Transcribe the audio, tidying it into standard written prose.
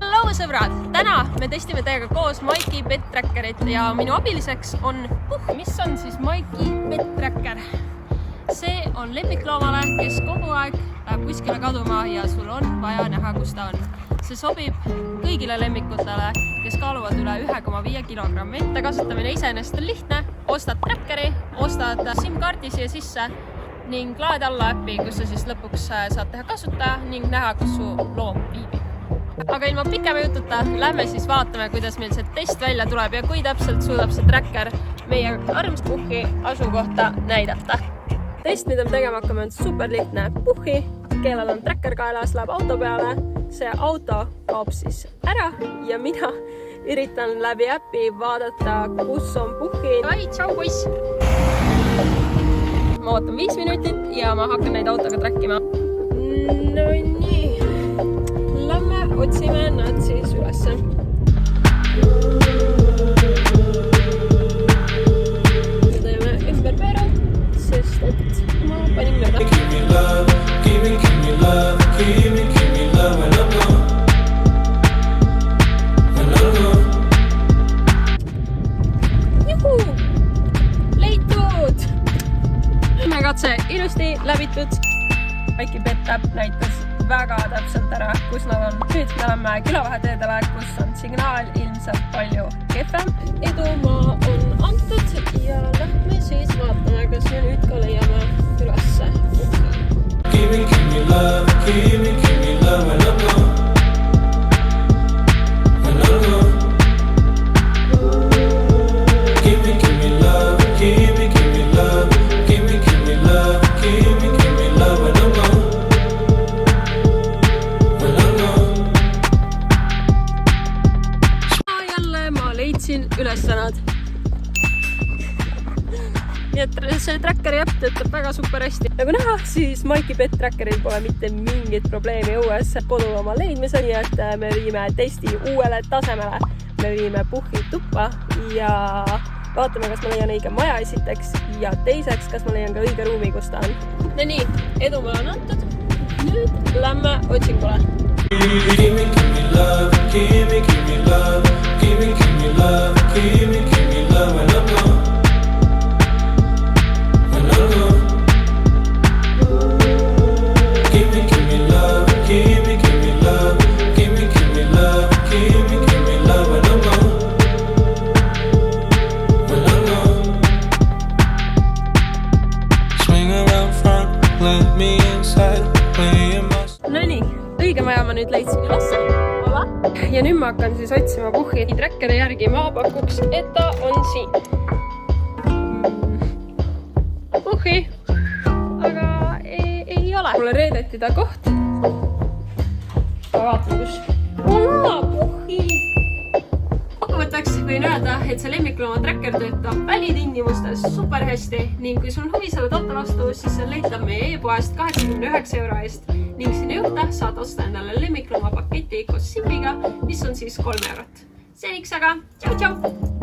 Hello sõbrad! Täna me testime teiega koos Maiki Pet Trackerit ja minu abiliseks on Puhh. Mis on siis Maiki Pet Tracker? See on lemmikloomale, kes kogu aeg läheb kuskile kaduma ja sul on vaja näha, kus ta on. See sobib kõigile lemmikutele, kes kaaluvad üle 1,5 kilogrammi. Ta kasutamine iseenesest on lihtne. Ostad trackeri, ostad SIM-kaardi siia sisse ning laed alla äppi, kus sa siis lõpuks saad teha kasutaja ning näha, kus su loom viibib. Aga ilma pikema jututa lähme siis vaatame, kuidas meil see test välja tuleb ja kui täpselt suudab see tracker meie armast Puhhi asukohta näidata. Test, mida me tegema hakkame, on super lihtne. Puhhi, kellel on tracker kaelas, läheb auto peale. See auto kaob siis ära ja mina üritan läbi äppi vaadata, kus on Puhhi. Ai, tšau poiss! Ma ootan 5 minutit ja ma hakkan neid autoga trackima. No nii. Lähme otsime nad siis ülesse. Teeme ümber pööra, sest et ma panin mööda. Juhu! Leitud! Katse ilusti läbitud. Maiki Pet Trap näitas väga täpselt ära, kus nad on. Nüüd me oleme külavaheteedele, kus on signaal ilmselt palju kehvem. Edumaa on antud ja lähme siis vaatame, kas me nüüd ka leiame ülesse. Ülessanad. Nii et see trackeri äpp töötab väga super hästi. Nagu näha, siis Maiki Pet Trackeril pole mitte mingit probleemi õues kodulooma leidmisel, nii et me viime testi uuele tasemele. Me viime Puhhi tuppa ja vaatame, kas ma leian õige maja esiteks ja teiseks, kas ma leian ka õige ruumi, kus ta on. No nii, edumaa on antud. Nüüd lähme otsingule. Nonii, õige maja ma nüüd leidsin ülesse. Ja nüüd ma hakkan siis otsima Puhhi trackeri järgi. Ma pakuks, et ta on siin. Puhhi, aga ei ole. Mulle reedeti ta koht. Ma vaatan, kus. Olaa, Puhhi! Kokkuvõtteks võin öelda, et see lemmiklooma tracker töötab välitingimustes super hästi ning kui sul huvi selle toota vastu, siis see leitab meie e-poest 89 € eest ning sinna juurde saad osta endale lemmiklooma paketi koos SIM-iga, mis on siis 3 €. Seniks aga, tšau-tšau!